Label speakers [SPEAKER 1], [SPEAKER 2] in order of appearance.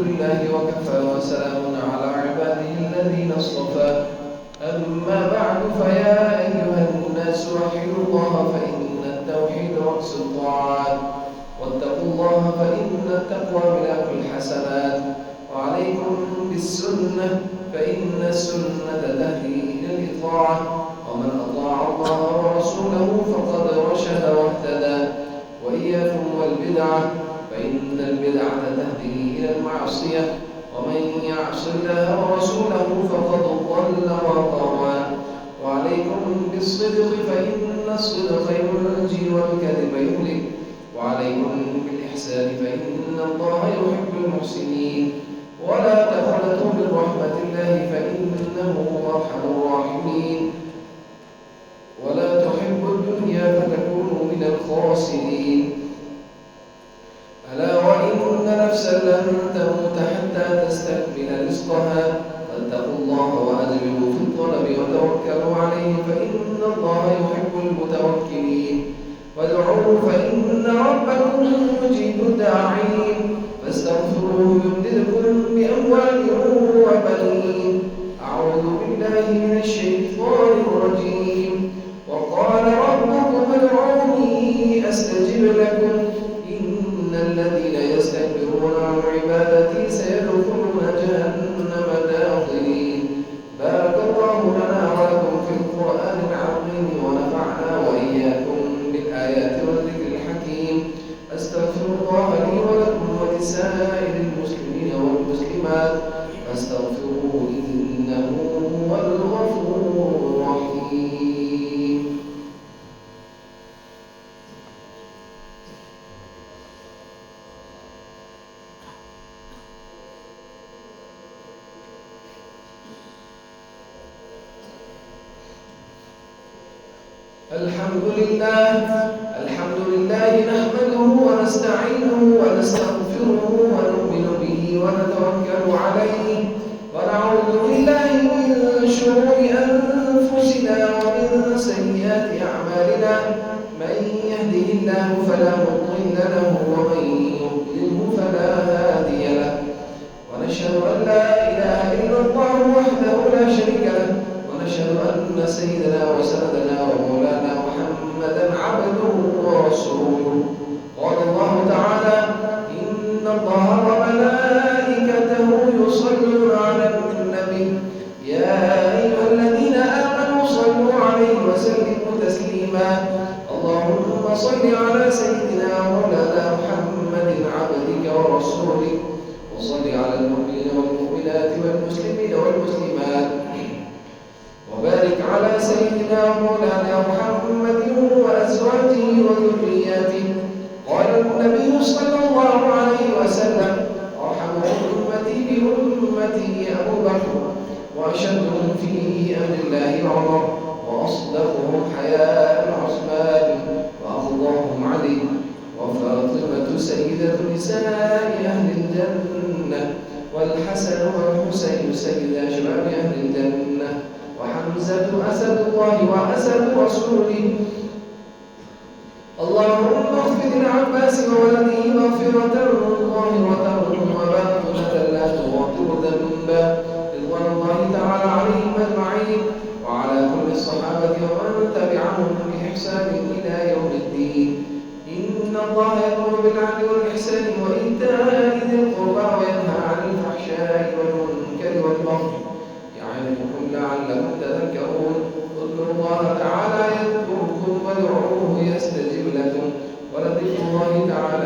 [SPEAKER 1] لله وكفى وسلام على عباده الذين اصطفى. أما بعد فيا أيها الناس وحدوا الله فإن التوحيد رأس الطاعات، واتقوا الله فإن التقوى ملاك الحسنات، وعليكم بالسنة فإن السنة تهدي إلى الإطاعة، ومن أطاع الله ورسوله فقد رشد واهتدى. وإياكم والبدعة فإن البدعة تهدي إلى المعصية، ومن يعص الله ورسوله فقد ضل وغوى. وعليكم بالصدق فإن الصدق ينجي والكذب يهلك، وعليكم بالإحسان فإن الله يحب المحسنين. ولا تقنطوا من رحمة الله فإنه هو أرحم الراحمين. ولا تحبوا الدنيا فتكونوا من الخاسرين. ألا وإن نفسا لن تموت حتى تستكمل رزقها، فاتقوا الله وأجملوا في الطلب وتوكلوا عليه فإن الله يحب المتوكلين. وادعوه فإن ربكم مجيب الداعين، فاستغفروه يمددكم بأموال وبنين. أعوذ بالله من الشيطان الرجيم. وقال ربكم ادعوني أستجب لكم إن الذين يستكبرون عن عبادتي سيدخلون جهنم داخرين. بارك الله لنا ولكم في القرآن العظيم ونفعنا وإياكم بالآيات والذكر الحكيم. أستغفر الله لي ولكم ولسائر المسلمين والمسلمات فاستغفروه إنه هو الغفور الرحيم. الحمد لله نحمده ونستعينه ونستغفره ونؤمن به ونتوكل عليه، ونعوذ بالله من شرور أنفسنا ومن سيئات أعمالنا. من يهده الله فلا مضل له ومن يضلله فلا هادي له. ونشهد أن لا إله إلا الله وحده لا شريك له، ونشهد أن سيدنا وسندنا ومولانا محمدا عبده ورسوله. قال الله تعالى: إن الله وملائكته يصلون على النبي يا أيها الذين آمنوا صلوا عليه وسلموا تسليما. اللهم صل على سيدنا ومولانا محمد عبدك ورسولك، وصل على المؤمنين والمؤمنات والمسلمين والمسلمات، وبارك على سيدنا ومولانا محمد وأزواجه وذرياته. قال النبي صلى الله عليه وسلم: أرحم أمتي بأمتي أبو بكر، وأشدهم في أهل الله عمر، وأصدقهم حياء عثمان، وأفضلهم علي، وفاطمة سيدة نساء أهل الجنة، والحسن والحسين سيدا شباب أهل الجنة، وحمزة أسد الله وأسد رسوله. اللهم اغفر للعباس وولده مغفرة ظاهرة وباطنة لا تغادر ذنبا، رضوان الله تعالى عليهم أجمعين، وعلى كل الصحابة ومن تبعهم بإحسان إلى يوم الدين. إن الله يأمر بالعدل والإحسان وإيتاء ذي القربى وينهى عن الفحشاء والمنكر والبغي، يعظكم لعلكم تذكرون. اذكروا الله تعالى يذكركم وادعوه يستجب لكم، ولذكر الله تعالى